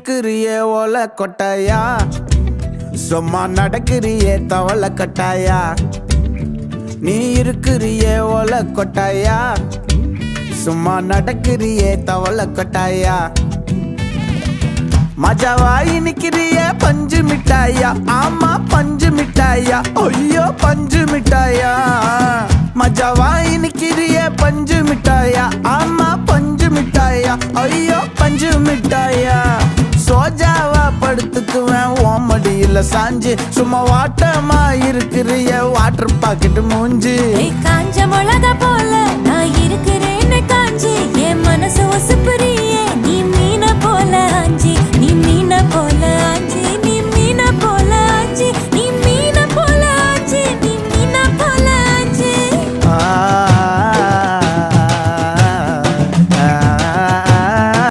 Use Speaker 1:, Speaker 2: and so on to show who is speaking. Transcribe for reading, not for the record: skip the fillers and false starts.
Speaker 1: இருக்கிறியே ஓலை கொட்டாயா, சும்மா நடக்கிறியே தவளை கட்டாயா. நீ இருக்கிறியே ஓலை கொட்டாயா, சும்மா நடக்கிறியே தவளை கொட்டாயா. மஜாவாய் நிக்கிறிய பஞ்சு மிட்டாயா, ஆமா பஞ்சு மிட்டாயா, ஐயோ பஞ்சு மிட்டாயா. மஜாவாய் நிக்கிறிய பஞ்சு மிட்டாயா, ஆமா பஞ்சு மிட்டாயா, ஐயோ பஞ்சு மிட்டாயா. சோஜாவா படுத்துக்குவேன் ஓமடியில சாஞ்சு, சும்மா வாட்டமா இருக்கிறிய வாட்டர் பாக்கெட்டு மூஞ்சி.
Speaker 2: காஞ்ச மிளகா போல நான் இருக்கிறேன்னு காஞ்சி என் மனசு ஒசுப்புரி.